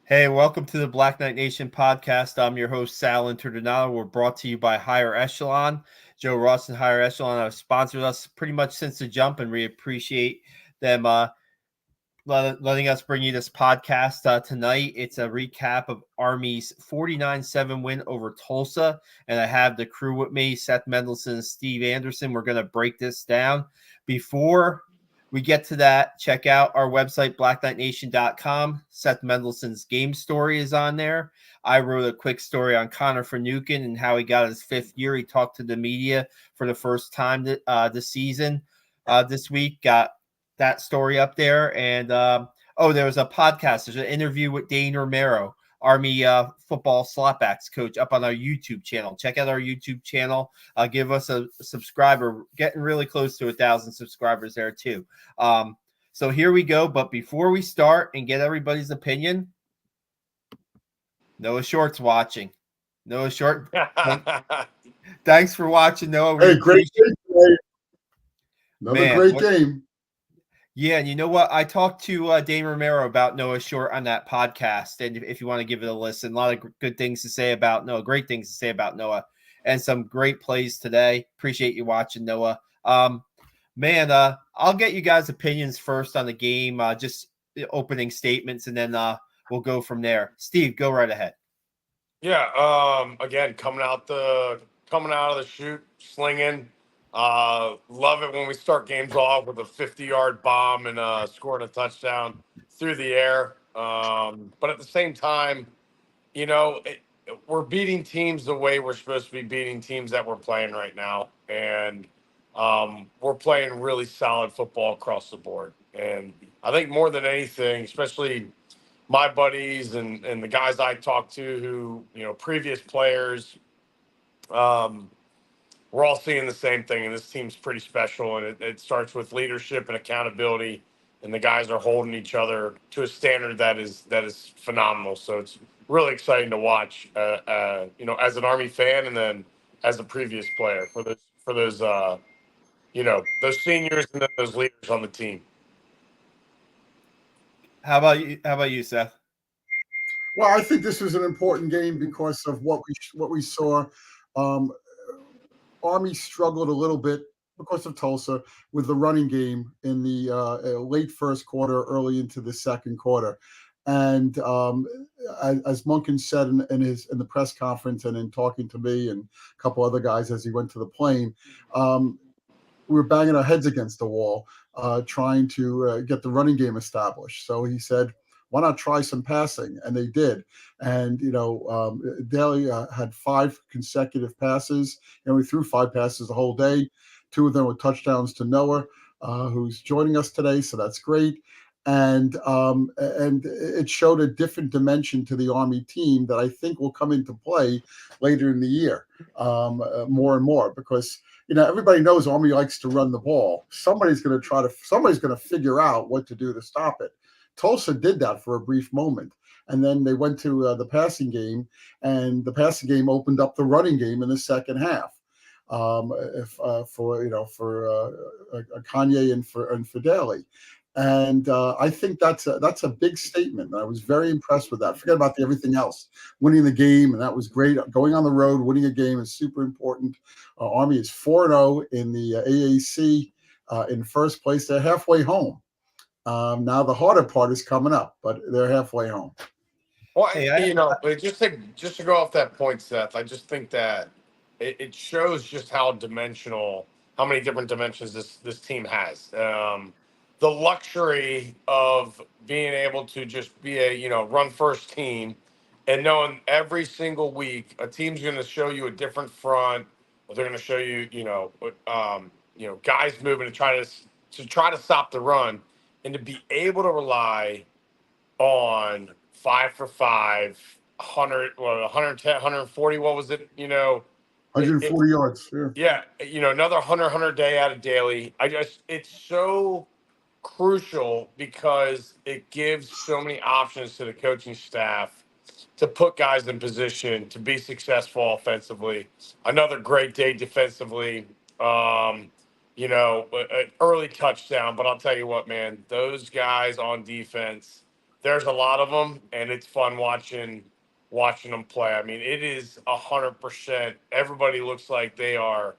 Hey, welcome to the Black Knight Nation podcast. I'm your host, Sal Interdonato. We're brought to you by Higher Echelon. Joe Ross and Higher Echelon have sponsored us pretty much since the jump, and we appreciate them letting us bring you this podcast tonight. It's a recap of Army's 49-7 win over Tulsa, and I have the crew with me, Seth Mendelson and Steve Anderson. We're going to break this down. Before we get to that, check out our website, blackknightnation.com. Seth Mendelson's game story is on there. I wrote a quick story on Connor Finucane and how he got his fifth year. He talked to the media for the first time this season. This week, got that story up there. And there was a podcast. There's an interview with Dane Romero, Army football slotbacks coach, up on our YouTube channel. Check out our YouTube channel. Give us a subscriber. Getting really close to 1,000 subscribers there too. So here we go. But before we start and get everybody's opinion, Noah Short's watching. Noah Short, thanks for watching, Noah. Hey, great game. Another great game. Yeah, and you know what? I talked to Dane Romero about Noah Short on that podcast, and if you want to give it a listen, a lot of good things to say about Noah, great things to say about Noah, and some great plays today. Appreciate you watching, Noah. I'll get you guys' opinions first on the game, just the opening statements, and then we'll go from there. Steve, go right ahead. Yeah, again, coming out of the chute, slinging. Love it when we start games off with a 50-yard bomb and scoring a touchdown through the air. But at the same time, we're beating teams the way we're supposed to be beating teams that we're playing right now. And we're playing really solid football across the board. And I think more than anything, especially my buddies and the guys I talk to who, previous players, we're all seeing the same thing, and this team's pretty special, and it starts with leadership and accountability, and the guys are holding each other to a standard that is phenomenal. So it's really exciting to watch, as an Army fan and then as a previous player for those those seniors and then those leaders on the team. How about you, Seth? Well, I think this was an important game because of what we saw. Army struggled a little bit because of Tulsa with the running game in the late first quarter, early into the second quarter. And as Monken said in the press conference and in talking to me and a couple other guys as he went to the plane, we were banging our heads against the wall trying to get the running game established. So he said, why not try some passing? And they did. And, Daly had 5 consecutive passes, and we threw 5 passes the whole day. 2 of them were touchdowns to Noah, who's joining us today. So that's great. And it showed a different dimension to the Army team that I think will come into play later in the year more and more because, everybody knows Army likes to run the ball. Somebody's going to figure out what to do to stop it. Tulsa did that for a brief moment, and then they went to the passing game, and the passing game opened up the running game in the second half. For Kanye and for Daly, and I think that's a big statement. I was very impressed with that. Forget about everything else. Winning the game, and that was great. Going on the road, winning a game is super important. Army is 4-0 in the AAC in first place. They're halfway home. Now the harder part is coming up, but they're halfway home. Well, just to go off that point, Seth, I just think that it shows just how many different dimensions this team has. The luxury of being able to just be a run first team, and knowing every single week a team's going to show you a different front, or they're going to show you guys moving to try to stop the run. And to be able to rely on 5 for 5, 110, 140, what was it? 140 yards. Yeah. Another 100 day out of Daly. It's so crucial because it gives so many options to the coaching staff to put guys in position to be successful offensively. Another great day defensively. An early touchdown, but I'll tell you what, man, those guys on defense, there's a lot of them, and it's fun watching them play. I mean, it is 100%. Everybody looks like they are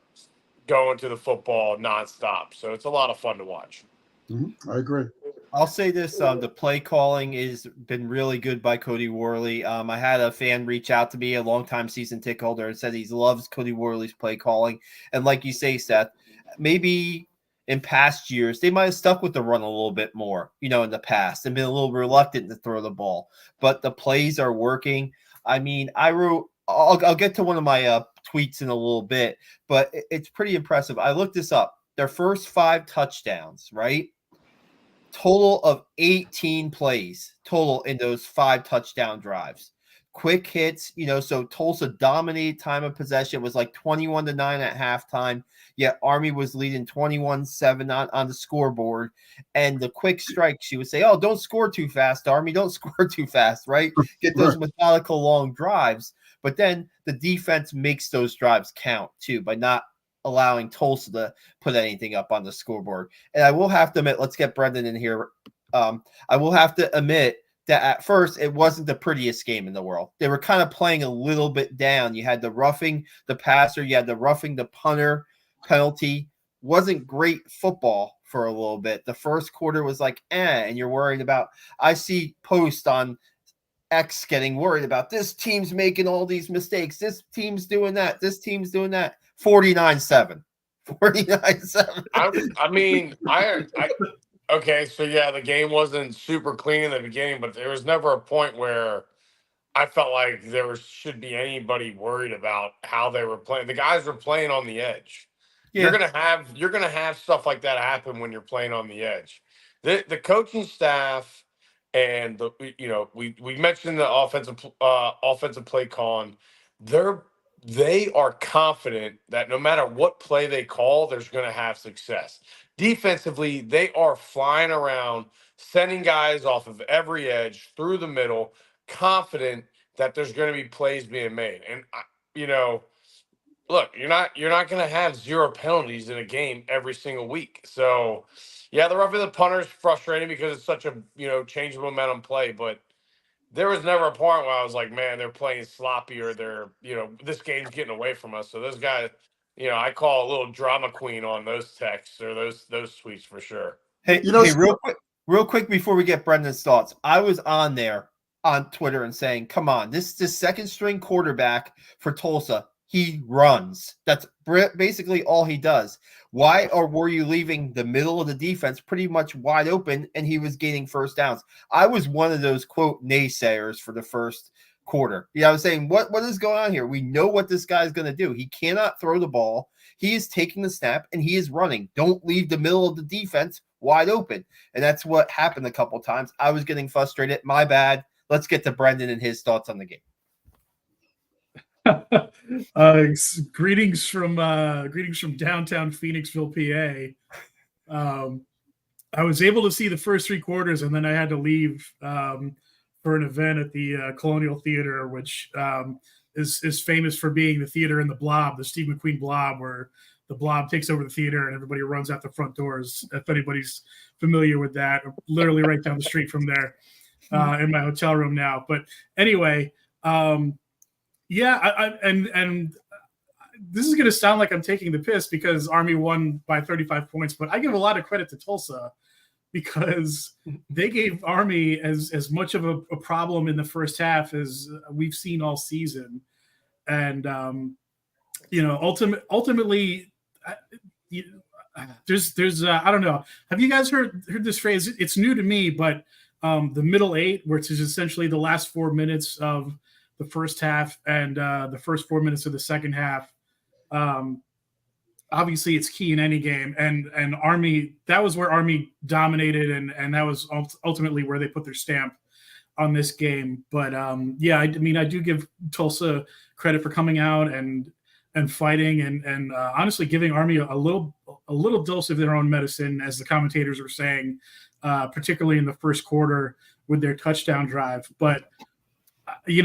going to the football nonstop, so it's a lot of fun to watch. I agree. I'll say this: the play calling has been really good by Cody Worley. I had a fan reach out to me, a longtime season ticket holder, and said he loves Cody Worley's play calling. And like you say, Seth, maybe in past years they might have stuck with the run a little bit more, in the past, and been a little reluctant to throw the ball. But the plays are working. I mean, I'll get to one of my tweets in a little bit, but it's pretty impressive. I looked this up. Their first 5 touchdowns, right? Total of 18 plays total in those 5 touchdown drives. Quick hits, so Tulsa dominated time of possession. It was like 21-9 at halftime, yet Army was leading 21-7 on the scoreboard. And the quick strikes, you would say, oh, don't score too fast, Army. Don't score too fast, right? Get those methodical long drives. But then the defense makes those drives count, too, by not allowing Tulsa to put anything up on the scoreboard. And I will have to admit, let's get Brendan in here. I will have to admit that at first it wasn't the prettiest game in the world. They were kind of playing a little bit down. You had the roughing the passer, you had the roughing the punter penalty. Wasn't great football for a little bit. The first quarter was like, and you're worried about, I see posts on X getting worried about this team's making all these mistakes. This team's doing that. This team's doing that. 49-7. 49-7. I mean, okay, so yeah, the game wasn't super clean in the beginning, but there was never a point where I felt like there should be anybody worried about how they were playing. The guys were playing on the edge. Yeah. You're gonna have stuff like that happen when you're playing on the edge. The coaching staff and we mentioned the offensive play calling. They are confident that no matter what play they call, there's going to have success. Defensively, they are flying around, sending guys off of every edge through the middle, confident that there's going to be plays being made. And look, you're not going to have 0 penalties in a game every single week. So, yeah, the roughing the punter is frustrating because it's such a change of momentum play, but there was never a point where I was like, man, they're playing sloppy or they're, this game's getting away from us. So those guys, I call a little drama queen on those texts or those tweets for sure. Hey, real quick before we get Brendan's thoughts, I was on there on Twitter and saying, come on, this second string quarterback for Tulsa. He runs. That's basically all he does. Why were you leaving the middle of the defense pretty much wide open and he was gaining first downs? I was one of those, quote, naysayers for the first quarter. I was saying, what is going on here? We know what this guy's going to do. He cannot throw the ball. He is taking the snap and he is running. Don't leave the middle of the defense wide open. And that's what happened a couple times. I was getting frustrated. My bad. Let's get to Brendan and his thoughts on the game. Greetings from downtown Phoenixville, PA. I was able to see the first 3 quarters, and then I had to leave for an event at the Colonial Theater, which is famous for being the theater in the Blob, the Steve McQueen Blob, where the Blob takes over the theater and everybody runs out the front doors. If anybody's familiar with that, literally right down the street from there, in my hotel room now. But anyway. Yeah, and this is going to sound like I'm taking the piss because Army won by 35 points, but I give a lot of credit to Tulsa because they gave Army as much of a problem in the first half as we've seen all season. And, ultimately, there's I don't know. Have you guys heard this phrase? It's new to me, but the middle 8, which is essentially the last 4 minutes of the first half and the first 4 minutes of the second half. Obviously it's key in any game, and Army, that was where Army dominated, and that was ultimately where they put their stamp on this game. But yeah, I mean, I do give Tulsa credit for coming out and fighting and honestly giving Army a little dose of their own medicine, as the commentators were saying, particularly in the first quarter with their touchdown drive. But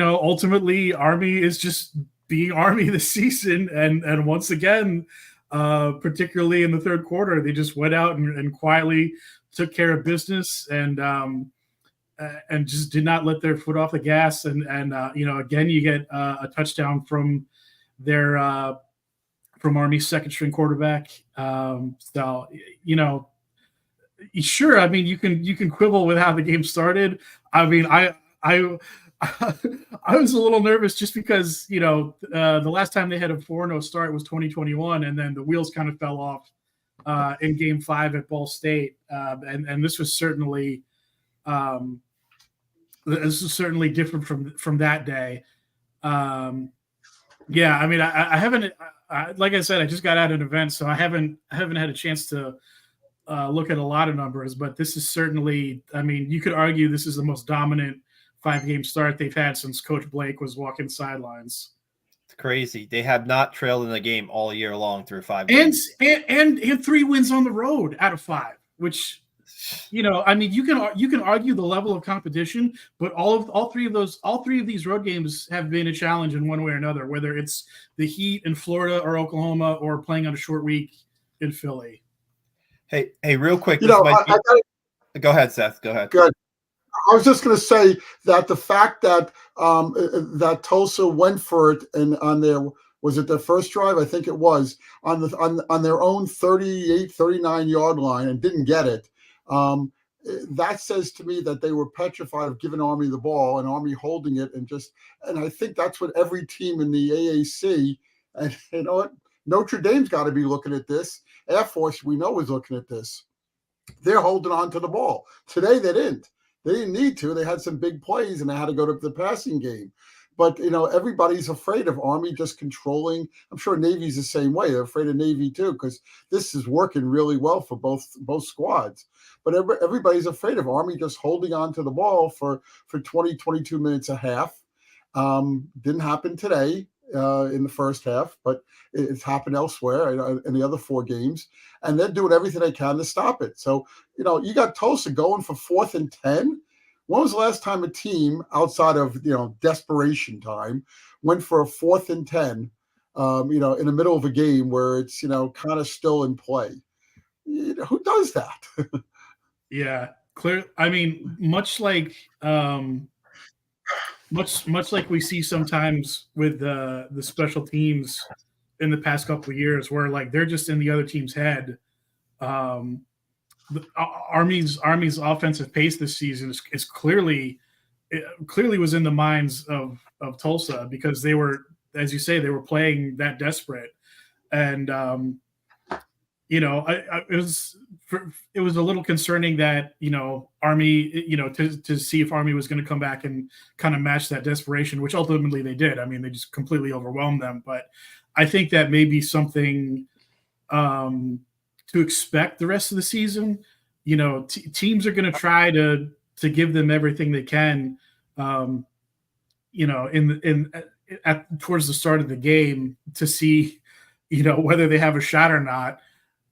ultimately Army is just being Army this season. And once again, particularly in the third quarter, they just went out and quietly took care of business. And and just did not let their foot off the gas. And again, you get a touchdown from their from Army's second string quarterback. So sure. I mean, you can quibble with how the game started. I mean, I I was a little nervous just because the last time they had a 4-0 start was 2021, and then the wheels kind of fell off in Game 5 at Ball State, and this was certainly different from that day. Yeah, I mean, I haven't, like I said, I just got out of an event, so I haven't had a chance to look at a lot of numbers, but this is certainly, I mean, you could argue this is the most dominant 5-game start they've had since Coach Blake was walking the It's crazy. They have not trailed in a game all year long through 5 games. And 3 wins on the road out of 5, which, I mean, you can argue the level of competition, but all three of these road games have been a challenge in one way or another, whether it's the Heat in Florida or Oklahoma or playing on a short week in Philly. Hey, real quick. Go ahead, Seth. Go ahead. Good. I was just going to say that the fact that that Tulsa went for it and on their first drive, I think it was on their own 38, 39 yard line and didn't get it. That says to me that they were petrified of giving Army the ball and Army holding it and I think that's what every team in the AAC, and you know what, Notre Dame's got to be looking at this. Air Force, we know, is looking at this. They're holding on to the ball. Today they didn't. They didn't need to. They had some big plays and they had to go to the passing game. But, everybody's afraid of Army just controlling. I'm sure Navy's the same way. They're afraid of Navy too, because this is working really well for both squads. But everybody's afraid of Army just holding on to the ball for 20, 22 minutes a half. Didn't happen today in the first half, but it's happened elsewhere in the other 4 games. And they're doing everything they can to stop it. So, you got Tulsa going for 4th and 10. When was the last time a team outside of, desperation time went for a 4th and 10, in the middle of a game where it's, kind of still in play? Who does that? Yeah, clear. I mean, much like we see sometimes with the special teams in the past couple of years, where like they're just in the other team's head. The Army's offensive pace this season is clearly was in the minds of Tulsa, because they were, as you say, they were playing that desperate, and it was a little concerning that Army, to see if Army was going to come back and kind of match that desperation, which ultimately they did. I mean, they just completely overwhelmed them. But I think that may be something to expect the rest of the season. Teams are going to try to give them everything they can, towards the start of the game to see, whether they have a shot or not.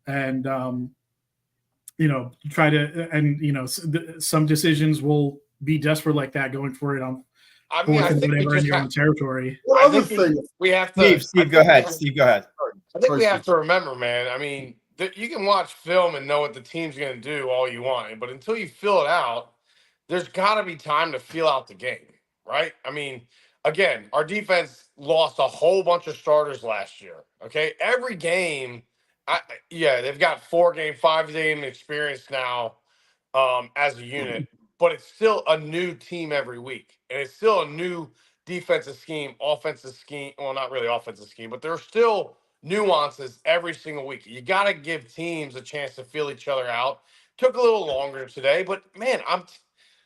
And, try to, and, some decisions will be desperate like that, going for it on whatever in your own territory. We have to. Steve, go ahead. Steve, go ahead. I think we have to remember, man. I mean, you can watch film and know what the team's going to do all you want, but until you fill it out, there's got to be time to feel out the game, right? I mean, again, our defense lost a whole bunch of starters last year. Okay, every game, they've got 5-game experience now as a unit, but it's still a new team every week, and it's still a new defensive scheme, offensive scheme. Well, not really offensive scheme, but there's still nuances every single week. You got to give teams a chance to feel each other out. Took a little longer today, but man,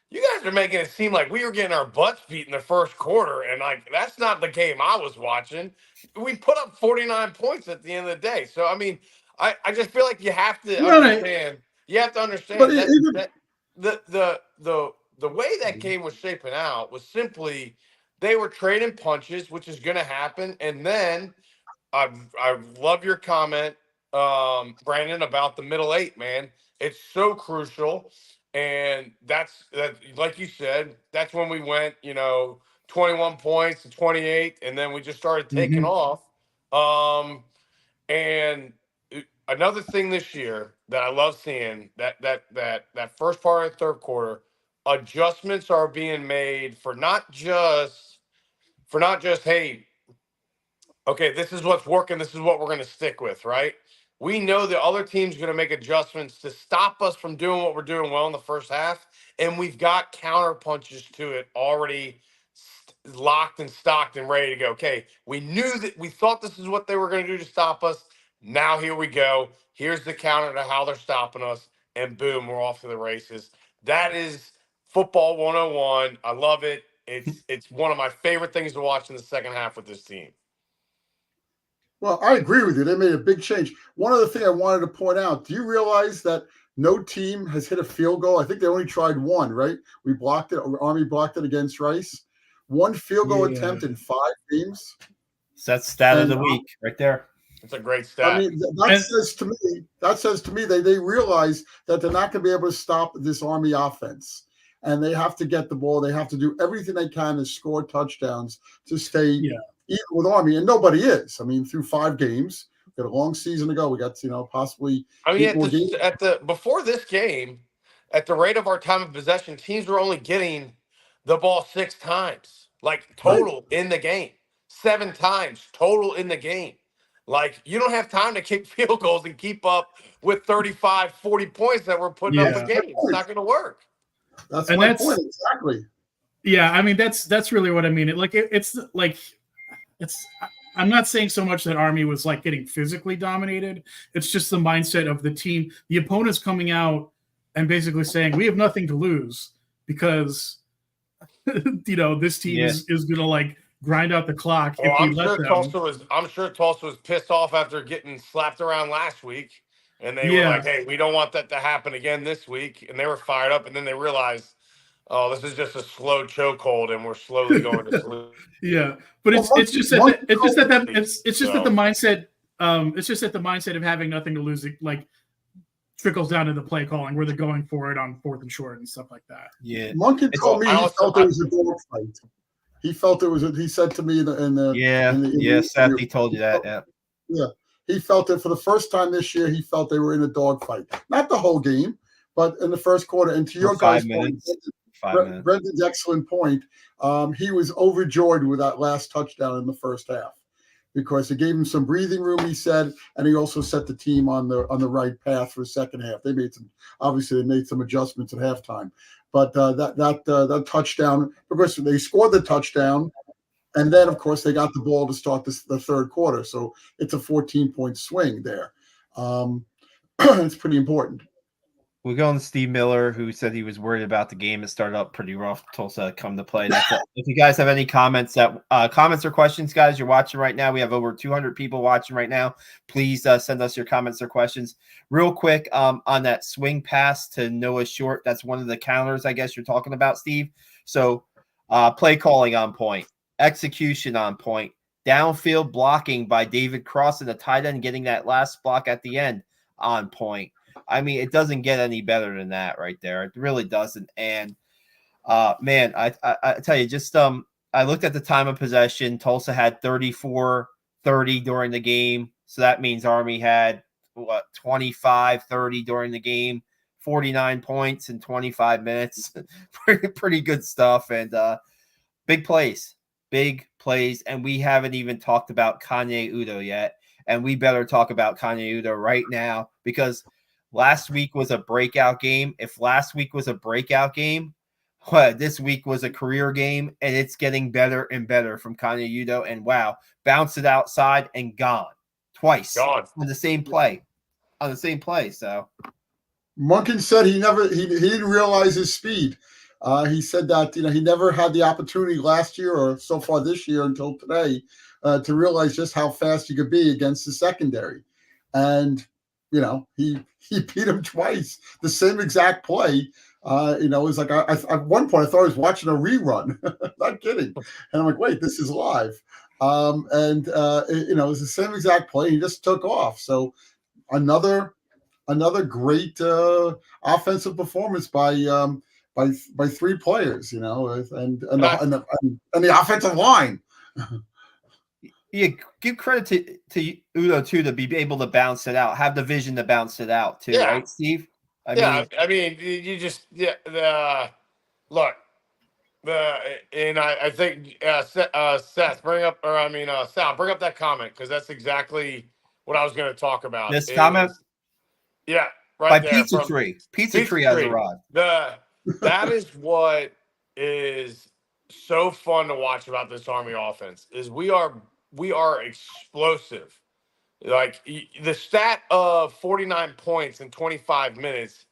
you guys are making it seem like we were getting our butts beat in the first quarter, and like that's not the game I was watching. We put up 49 points at the end of the day. So I mean, I just feel like you have to understand. You have to understand that the way that game was shaping out was simply they were trading punches, which is going to happen, and then. I love your comment, Brandon, about the middle 8, man. It's so crucial. And that's like you said, that's when we went, 21 points to 28, and then we just started taking off. And another thing this year that I love seeing, that first part of the third quarter, adjustments are being made for not just hey, okay, this is what's working, this is what we're going to stick with, right? We know the other team's going to make adjustments to stop us from doing what we're doing well in the first half, and we've got counter punches to it already locked and stocked and ready to go. Okay, we knew that, we thought this is what they were going to do to stop us. Now here we go. Here's the counter to how they're stopping us, and boom, we're off to the races. That is football 101. I love it. It's one of my favorite things to watch in the second half with this team. Well, I agree with you. They made a big change. One other thing I wanted to point out, do you realize that no team has hit a field goal? I think they only tried one, right? We blocked it. Army blocked it against Rice. One field goal attempt in 5 games. So that's stat of the week right there. It's a great stat. I mean, that says to me they realize that they're not going to be able to stop this Army offense. And they have to get the ball. They have to do everything they can to score touchdowns to stay even with Army. And nobody is. I mean, through 5 games, we got a long season to go. We got, possibly. I mean, before this game, at the rate of our time of possession, teams were only getting the ball 6 times, like total in the game. 7 times total in the game. Like, you don't have time to kick field goals and keep up with 35, 40 points that we're putting up a game. It's not going to work. That's my point. Exactly. Yeah, I mean, that's really what I mean. I'm not saying so much that Army was like getting physically dominated. It's just the mindset of the team. The opponent's coming out and basically saying, we have nothing to lose because, this team is going to like grind out the clock. Well, I'm sure Tulsa was pissed off after getting slapped around last week. And they were like, hey, we don't want that to happen again this week. And they were fired up. And then they realized, oh, this is just a slow chokehold, and we're slowly going to sleep. Yeah, but it's just that the mindset. It's just that the mindset of having nothing to lose, like, trickles down to the play calling where they're going for it on 4th and short and stuff like that. Yeah, Monken told me he felt it was a dog fight. He felt it was. He said to me Seth, he told you that. Yeah, he felt it for the first time this year. He felt they were in a dog fight, not the whole game, but in the first quarter. And to your guys' point, Brendan's excellent point. He was overjoyed with that last touchdown in the first half because it gave him some breathing room, he said, and he also set the team on the right path for the second half. They made some adjustments at halftime, but that touchdown, because they scored the touchdown, and then of course they got the ball to start the third quarter, so it's a 14-point swing there. It's pretty important. We're going to Steve Miller, who said he was worried about the game. It started up pretty rough. Tulsa come to play. That's it. If you guys have any comments or questions, guys, you're watching right now. We have over 200 people watching right now. Please send us your comments or questions. Real quick, on that swing pass to Noah Short, that's one of the counters, I guess you're talking about, Steve. So play calling on point, execution on point, downfield blocking by David Cross and the tight end getting that last block at the end on point. I mean, it doesn't get any better than that right there. It really doesn't. And man, I tell you, just I looked at the time of possession. Tulsa had 34-30 during the game. So that means Army had 25-30 during the game, 49 points in 25 minutes. pretty good stuff. And big plays. And we haven't even talked about Kanye Udoh yet. And we better talk about Kanye Udoh right now because last week was a breakout game. If last week was a breakout game, this week was a career game, and it's getting better and better from Kanye Udoh. And wow, bounced it outside and gone twice on the same play. So Monken said he didn't realize his speed. He said that he never had the opportunity last year or so far this year until today to realize just how fast he could be against the secondary, and he beat him twice, the same exact play. It was like at one point I thought I was watching a rerun. Not kidding. And I'm like, wait, this is live. It was the same exact play. He just took off. So another great offensive performance by 3 players. And the offensive line. Yeah, give credit to Udoh too to be able to bounce it out, have the vision to bounce it out too, right, Steve? I mean, you just look, I think Seth, Sal, bring up that comment because that's exactly what I was going to talk about. This comment, yeah, right by there Pizza from Tree. Pizza Tree has arrived. That is what is so fun to watch about this Army offense is we are explosive. Like the stat of 49 points in 25 minutes,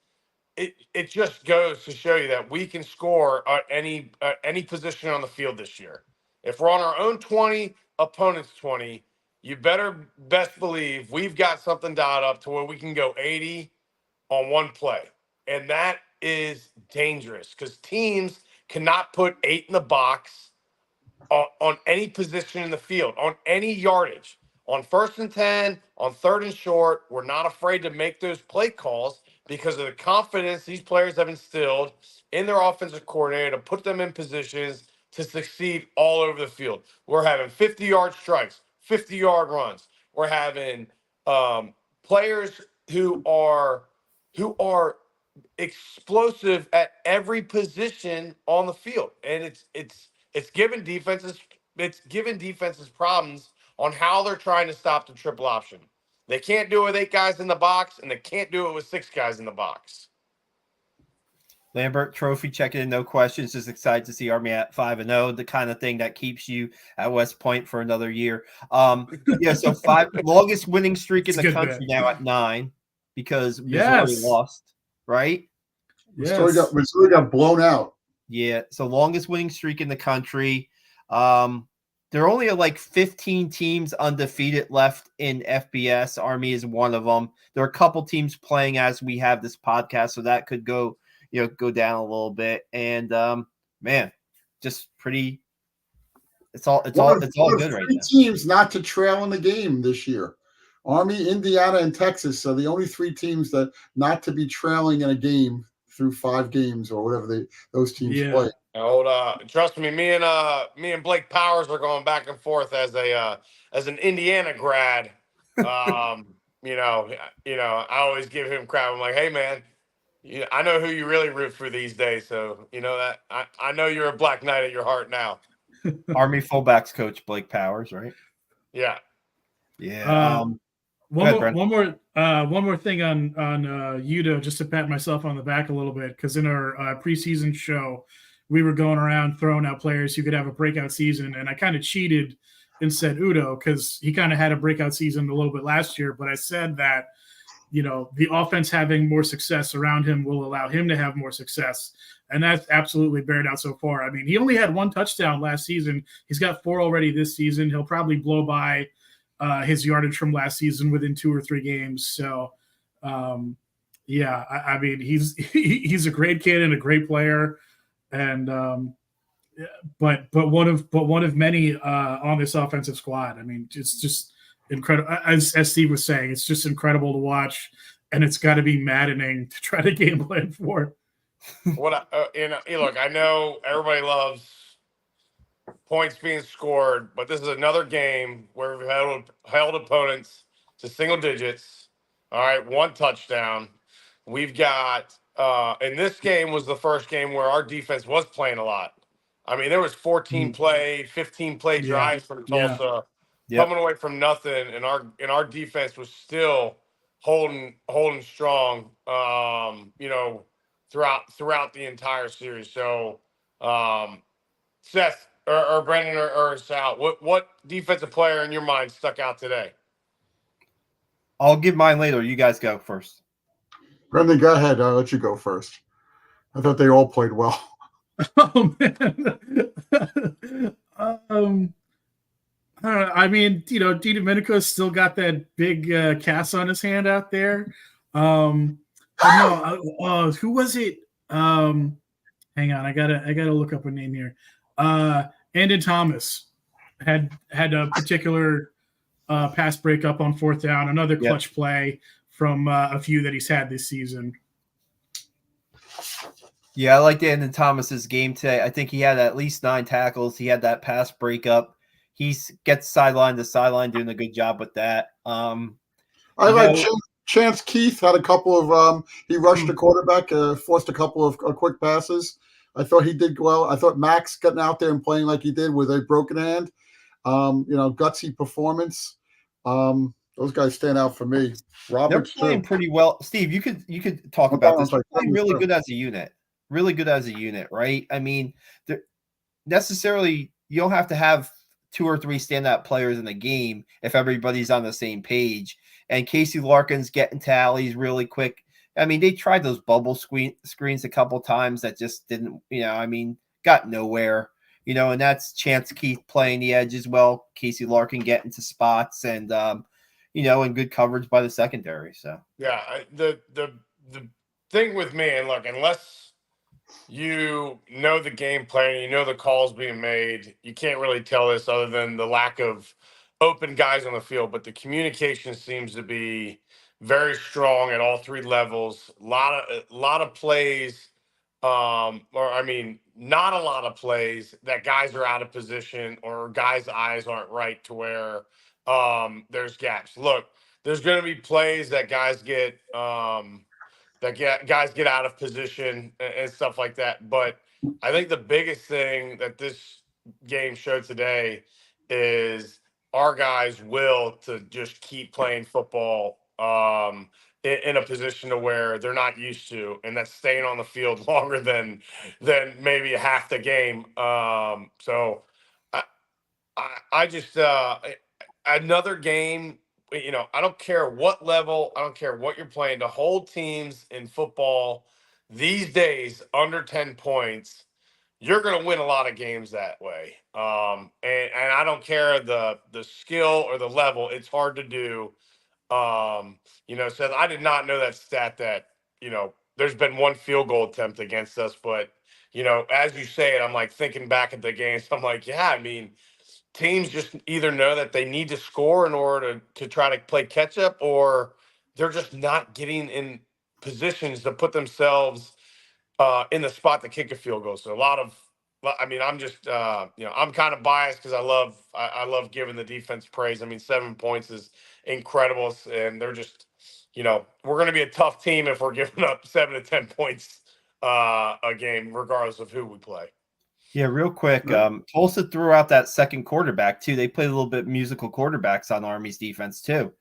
it just goes to show you that we can score at any position on the field this year. If we're on our own 20, opponent's 20, you best believe we've got something dialed up to where we can go 80 on one play. And that is dangerous because teams cannot put 8 in the box on any position in the field, on any yardage. On 1st and 10, on 3rd and short, we're not afraid to make those play calls because of the confidence these players have instilled in their offensive coordinator to put them in positions to succeed all over the field. We're having 50-yard strikes, 50-yard runs. We're having players who are explosive at every position on the field, and it's given defenses problems on how they're trying to stop the triple option. They can't do it with 8 guys in the box, and they can't do it with 6 guys in the box. Lambert Trophy checking in, no questions. Just excited to see Army at 5-0, the kind of thing that keeps you at West Point for another year. So 5 longest winning streak in the country now at 9 because Missouri lost, right? Missouri got blown out. Yeah, so longest winning streak in the country. There are only like 15 teams undefeated left in FBS. Army is one of them. There are a couple teams playing as we have this podcast, so that could go down a little bit. And man, just pretty. It's all good right now. Teams not to trail in the game this year. Army, Indiana, and Texas are the only 3 teams that not to be trailing in a game through 5 games or whatever those teams play. Trust me, me and Blake Powers are going back and forth as an Indiana grad. I always give him crap. I'm like, hey man, I know who you really root for these days. So that I know you're a Black Knight at your heart now. Army fullbacks coach Blake Powers, right? Yeah. Yeah. One more thing on Udoh, just to pat myself on the back a little bit, because in our preseason show, we were going around throwing out players who could have a breakout season, and I kind of cheated and said Udoh because he kind of had a breakout season a little bit last year, but I said that the offense having more success around him will allow him to have more success, and that's absolutely bared out so far. I mean, he only had 1 touchdown last season. He's got 4 already this season. He'll probably blow by his yardage from last season within 2 or 3 games. So, I mean, he's a great kid and a great player, and but one of many on this offensive squad. I mean, it's just incredible. As Steve was saying, it's just incredible to watch, and it's got to be maddening to try to game plan for. Look, I know everybody loves points being scored, but this is another game where we've held opponents to single digits. All right, 1 touchdown. We've got and this game was the first game where our defense was playing a lot. I mean, there was 14 play, 15 play drives from Tulsa coming away from nothing, and our defense was still holding strong. Throughout the entire series. So, Seth or Brendan or Sal, what defensive player in your mind stuck out today? I'll give mine later. You guys go first. Brendan, go ahead. I'll let you go first. I thought they all played well. Oh man. I mean, DiDomenico's still got that big cast on his hand out there. Who was it? Hang on, I gotta look up a name here. Andon Thomas had a particular pass breakup on 4th down, another clutch play from a few that he's had this season. Yeah, I liked Andon Thomas's game today. I think he had at least 9 tackles. He had that pass breakup. He gets sideline to sideline, doing a good job with that. I like Chance Keith had a couple of he rushed the quarterback, forced a couple of quick passes. I thought he did well. I thought Max getting out there and playing like he did with a broken hand, gutsy performance. Those guys stand out for me. They're Roberts playing too. pretty well. Steve, you could talk I'm about sorry, this. They're playing really too. good as a unit. Really good as a unit, right? I mean, necessarily you don't have to have 2 or 3 standout players in the game if everybody's on the same page. And Casey Larkin's getting tallies really quick. I mean, they tried those bubble screens a couple times that just didn't, got nowhere. And that's Chance Keith playing the edge as well. Casey Larkin getting to spots and and good coverage by the secondary. So the thing with me, and look, unless you know the game plan, you know the calls being made, you can't really tell this other than the lack of open guys on the field. But the communication seems to be very strong at all 3 levels. A lot of plays, not a lot of plays that guys are out of position or guys' eyes aren't right to where there's gaps. Look, there's going to be plays that guys get guys get out of position and stuff like that. But I think the biggest thing that this game showed today is our guys' will to just keep playing football in a position to where they're not used to, and that's staying on the field longer than maybe half the game. So I just another game. I don't care what level, I don't care what you're playing. To hold teams in football these days under 10 points, you're going to win a lot of games that way. And I don't care the skill or the level; it's hard to do. So I did not know that stat that there's been 1 field goal attempt against us, but as you say it, I'm like thinking back at the games. I'm like, yeah, I mean, teams just either know that they need to score in order to try to play catch up, or they're just not getting in positions to put themselves in the spot to kick a field goal. So I'm just, I'm kind of biased because I love giving the defense praise. I mean, 7 points is incredible. And they're just, we're going to be a tough team if we're giving up 7 to 10 points a game, regardless of who we play. Yeah, real quick. Tulsa threw out that second quarterback too. They played a little bit musical quarterbacks on Army's defense too.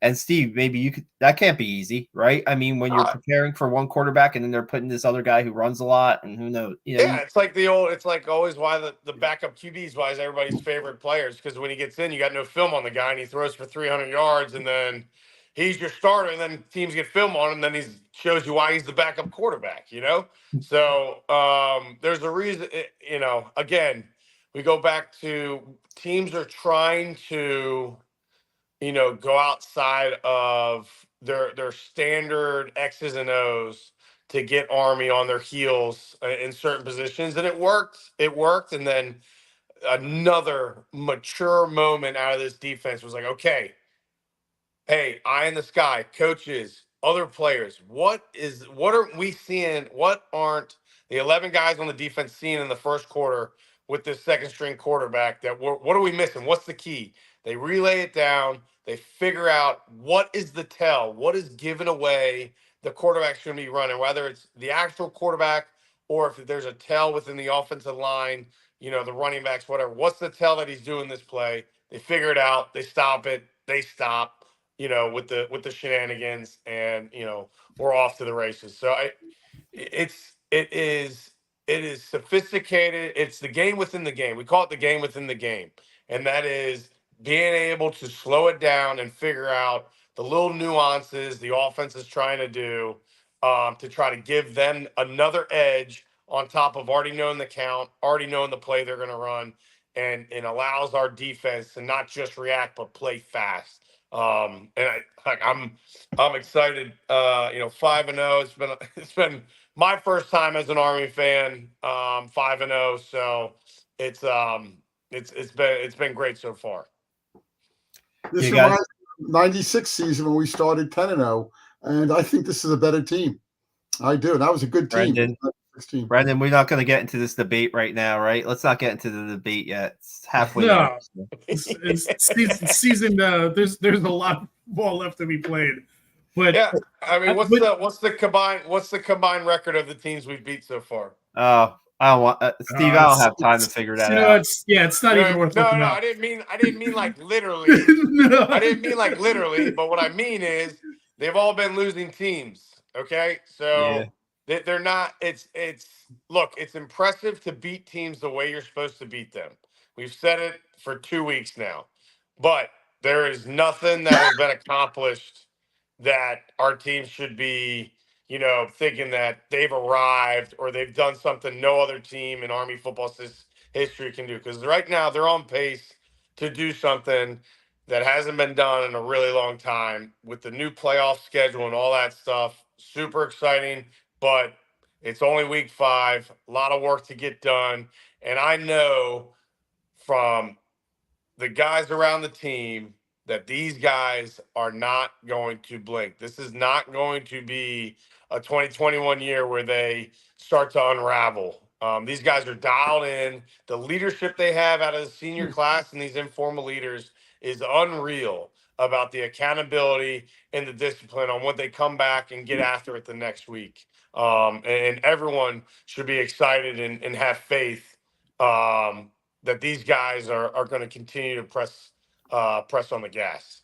And Steve, maybe that can't be easy, right? I mean, when you're preparing for one quarterback and then they're putting this other guy who runs a lot and who knows, it's like always why the backup QBs why is everybody's favorite players, because when he gets in, you got no film on the guy and he throws for 300 yards and then he's your starter and then teams get film on him and then he shows you why he's the backup quarterback, So there's a reason, again, we go back to teams are trying to go outside of their standard X's and O's to get Army on their heels in certain positions. And it worked. And then another mature moment out of this defense was like, okay, hey, eye in the sky, coaches, other players, what aren't we seeing? What aren't the 11 guys on the defense seeing in the first quarter with this second string quarterback? What are we missing? What's the key? They relay it down. They figure out what is the tell, what is giving away the quarterback's going to be running, whether it's the actual quarterback or if there's a tell within the offensive line, the running backs, whatever. What's the tell that he's doing this play? They figure it out. They stop it. They stop, with the shenanigans, and we're off to the races. So it is sophisticated. It's the game within the game. We call it the game within the game, and that is being able to slow it down and figure out the little nuances the offense is trying to do to try to give them another edge on top of already knowing the count, already knowing the play they're going to run, and allows our defense to not just react but play fast. I'm excited. 5-0. It's been my first time as an Army fan. 5-0. So it's been great so far. This reminds me of the 96 season when we started 10-0, and I think this is a better team. I do. That was a good team. Brendan, we're not going to get into this debate right now, right? Let's not get into the debate yet. It's halfway. No, it's season. There's a lot of ball left to be played. But yeah, I mean, what's the combined record of the teams we've beat so far? I don't want Steve. I don't have time to figure that out. It's not even worth looking up. I didn't mean like literally. No. I didn't mean like literally, but what I mean is they've all been losing teams. Okay, so they're not. It's look. It's impressive to beat teams the way you're supposed to beat them. We've said it for 2 weeks now, but there is nothing that has been accomplished that our team should be, thinking that they've arrived or they've done something no other team in Army football history can do. Because right now they're on pace to do something that hasn't been done in a really long time with the new playoff schedule and all that stuff. Super exciting, but it's only week 5. A lot of work to get done. And I know from the guys around the team that these guys are not going to blink. This is not going to be a 2021 year where they start to unravel. These guys are dialed in. The leadership they have out of the senior class and these informal leaders is unreal about the accountability and the discipline on what they come back and get after it the next week. And everyone should be excited and have faith that these guys are going to continue to press on the gas.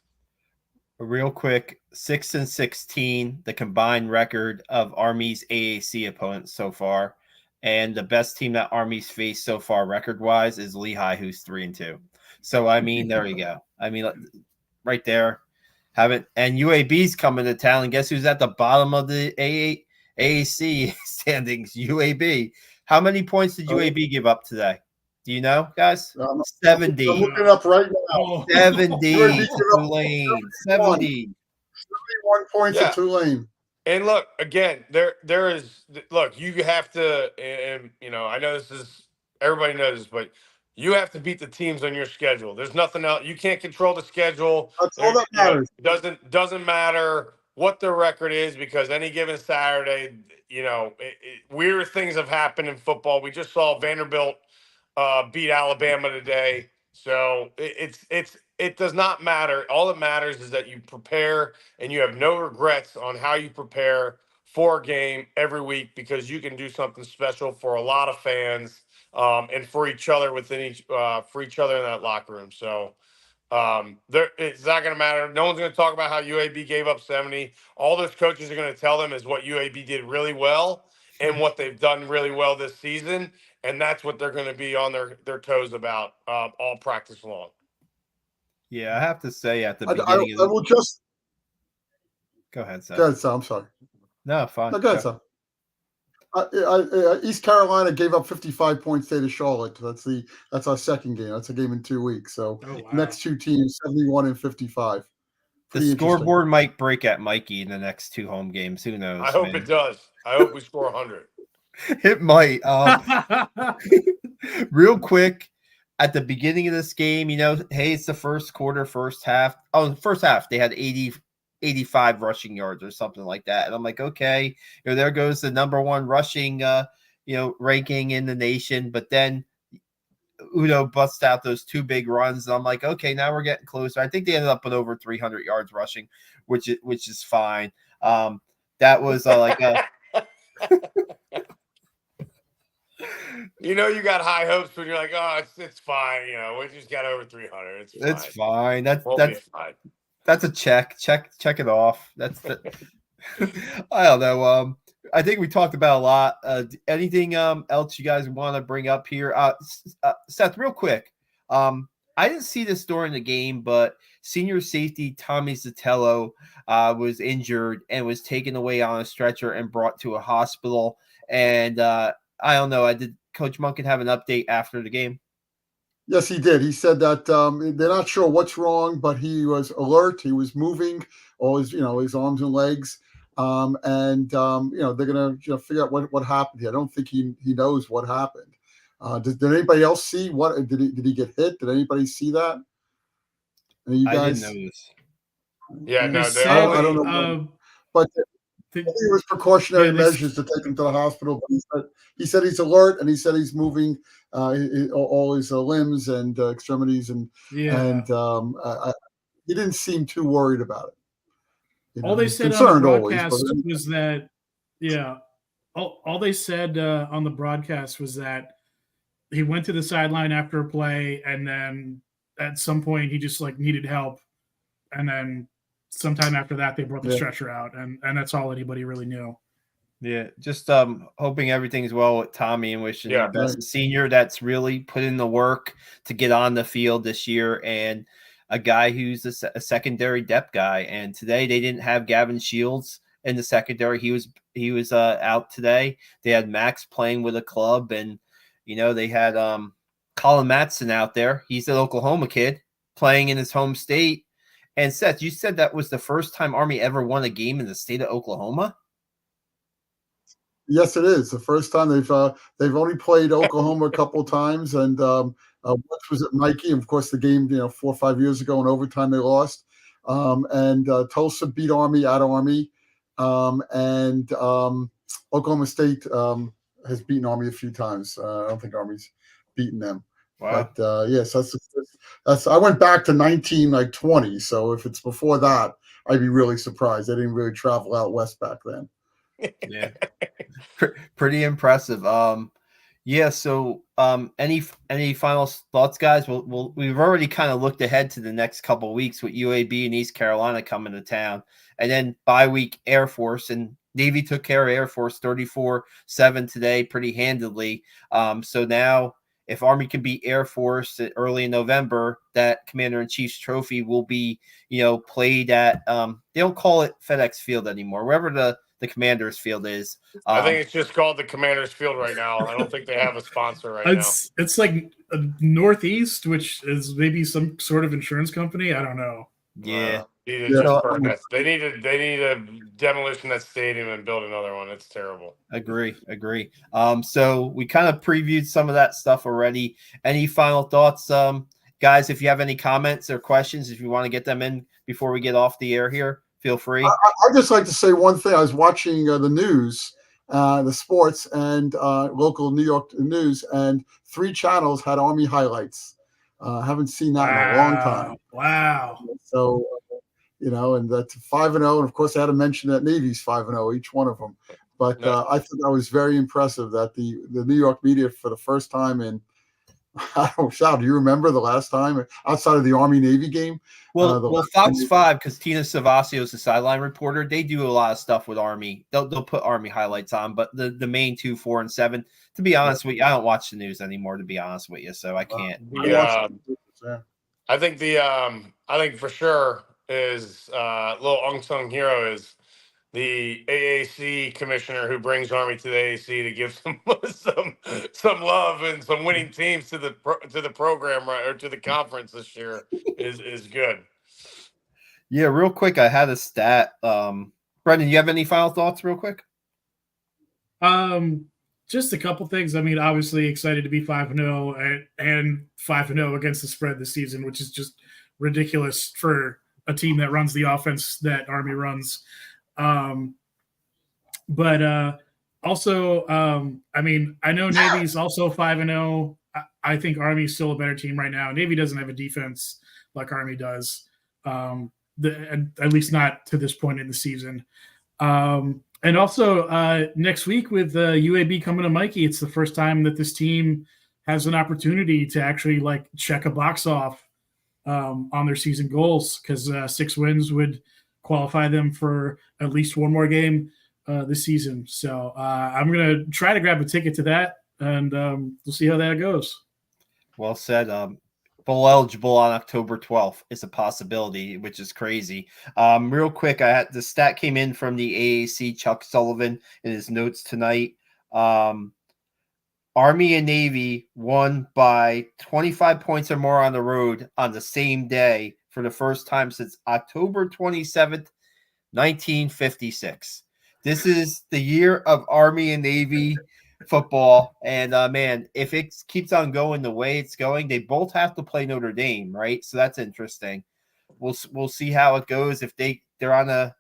Real quick, 6-16, the combined record of Army's AAC opponents so far, and the best team that Army's faced so far record-wise is Lehigh, who's 3-2. So I mean, there you go. I mean, right there, and UAB's coming to town, and guess who's at the bottom of the AAC standings? UAB. How many points did UAB give up today? Do you know, guys? 70. I'm looking it up right now. 70 to Tulane. 70. 71 points to Tulane. And look, again, there is you have to, and I know this is everybody knows this, but you have to beat the teams on your schedule. There's nothing else. You can't control the schedule. That's all that matters. Doesn't matter what their record is, because any given Saturday, weird things have happened in football. We just saw Vanderbilt beat Alabama today. So it does not matter. All that matters is that you prepare and you have no regrets on how you prepare for a game every week, because you can do something special for a lot of fans and for each other for each other in that locker room. So it's not going to matter. No one's going to talk about how UAB gave up 70. All those coaches are going to tell them is what UAB did really well and what they've done really well this season. And that's what they're going to be on their toes about all practice long. Yeah, I have to say at the beginning I will just go ahead, Seth. Go ahead, Sam. I'm sorry. No, fine. No, go ahead, Sam. East Carolina gave up 55 points today to Charlotte. That's our second game. That's a game in 2 weeks. So next two teams, 71 and 55. The scoreboard might break at Mikey in the next 2 home games. Who knows? I hope it does. I hope we score 100. It might. Real quick, at the beginning of this game, hey, it's the first quarter, first half. Oh, the first half, they had 85 rushing yards or something like that. And I'm like, okay, there goes the number 1 rushing, ranking in the nation. But then Udoh busts out those 2 big runs. And I'm like, okay, now we're getting closer. I think they ended up with over 300 yards rushing, which is fine. That was like a you got high hopes when you're like, oh, it's fine. We just got over 300. It's fine. That's fine. That's a check it off. That's I don't know. I think we talked about a lot. Anything else you guys want to bring up here? Seth, real quick. I didn't see this during the game, but senior safety Tommy Zatello was injured and was taken away on a stretcher and brought to a hospital. And I don't know. Did Coach Monken have an update after the game? Yes, he did. He said that they're not sure what's wrong, but he was alert. He was moving, all his arms and legs, and they're gonna figure out what happened here. I don't think he knows what happened. Did anybody else see what? Did he get hit? Did anybody see that? You guys? I didn't know this. Yeah, no, I don't know. But it was precautionary measures to take him to the hospital. But he said he's alert, and he said he's moving all his limbs and extremities, and he didn't seem too worried about it. All they said on the broadcast was that, all they said on the broadcast was that he went to the sideline after a play, and then at some point he just like needed help, and then sometime after that they brought the stretcher out, and that's all anybody really knew. Yeah, just hoping everything's well with Tommy and wishing him the best. Right. A senior that's really put in the work to get on the field this year, and a guy who's a secondary depth guy. And today they didn't have Gavin Shields in the secondary. He was out today. They had Max playing with a club, and they had Colin Matson out there. He's an Oklahoma kid playing in his home state. And Seth, you said that was the first time Army ever won a game in the state of Oklahoma? Yes, it is. The first time they've only played Oklahoma a couple of times, and once was at Nike. And of course, the game 4 or 5 years ago in overtime they lost. And Tulsa beat Army at Army, and Oklahoma State has beaten Army a few times. I don't think Army's beaten them. Wow. But yes, that's. I went back to 1920. So if it's before that, I'd be really surprised. They didn't really travel out west back then. Yeah, pretty impressive. Yeah. So, any final thoughts, guys? We've already kind of looked ahead to the next couple of weeks with UAB and East Carolina coming to town, and then bye week Air Force, and Navy took care of Air Force 34-7 today, pretty handedly. So now, if Army can beat Air Force early in November, that Commander-in-Chief's trophy will be, played at. They don't call it FedEx Field anymore. Wherever the Commander's Field is. I think it's just called the Commander's Field right now. I don't think they have a sponsor right now. It's like Northeast, which is maybe some sort of insurance company. I don't know. Yeah. They need to demolition that stadium and build another one. It's terrible. Agree. So we kind of previewed some of that stuff already. Any final thoughts, guys? If you have any comments or questions, if you want to get them in before we get off the air here, feel free. I'd just like to say one thing. I was watching the news, the sports, and local New York news, and 3 channels had Army highlights. Haven't seen that in a long time. Wow. So, and that's 5-0. And of course, I had to mention that Navy's 5-0, each one of them. But I thought that was very impressive that the New York media, for the first time in, do you remember the last time outside of the Army-Navy game? Well, Fox 5, because Tina Savasio is the sideline reporter, they do a lot of stuff with Army. They'll put Army highlights on, but the main 2, 4, and 7, to be honest with you, I don't watch the news anymore, to be honest with you, so I can't. I think for sure is little unsung hero is the AAC commissioner who brings Army to the AAC to give some love and some winning teams to the program, right, or to the conference this year is good. Yeah, real quick, I had a stat. Brendan, you have any final thoughts real quick? Just a couple things. I mean, obviously excited to be 5-0 and 5-0 against the spread this season, which is just ridiculous for a team that runs the offense that Army runs. But also, I mean, I know Navy's also 5-0. I think Army's still a better team right now. Navy doesn't have a defense like Army does, at least not to this point in the season. And also next week with UAB coming to Mikey, it's the first time that this team has an opportunity to actually like check a box off on their season goals, because 6 wins would qualify them for at least one more game this season. So I'm going to try to grab a ticket to that, and we'll see how that goes. Well said. Bowl eligible on October 12th is a possibility, which is crazy. Real quick, the stat came in from the AAC, Chuck Sullivan, in his notes tonight. Army and Navy won by 25 points or more on the road on the same day for the first time since October 27th, 1956. This is the year of Army and Navy football, and man, if it keeps on going the way it's going, they both have to play Notre Dame, right? So that's interesting. We'll see how it goes. If they're on a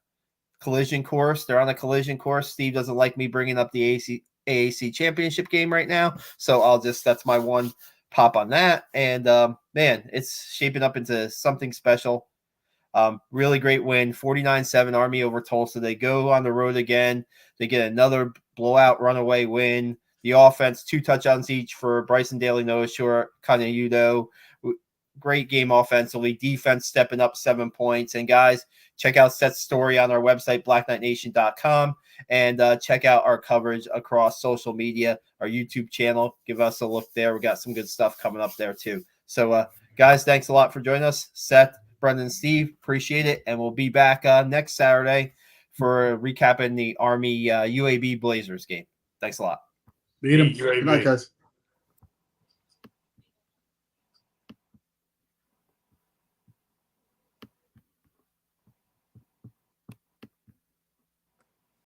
collision course, Steve doesn't like me bringing up the AAC championship game right now, so that's my one pop on that. And man, it's shaping up into something special. Really great win, 49-7 Army over Tulsa. They go on the road again. They get another blowout runaway win. The offense, 2 touchdowns each for Bryson Daily, Noah Short, Kanye Udoh. Great game offensively. Defense stepping up 7 points. And guys, check out Seth's story on our website, blackknightnation.com, and check out our coverage across social media, our YouTube channel. Give us a look there. We got some good stuff coming up there too. So, guys, thanks a lot for joining us. Seth, Brendan, Steve, appreciate it. And we'll be back next Saturday for recapping the Army UAB Blazers game. Thanks a lot. Beat 'em. UAB. Good night, guys.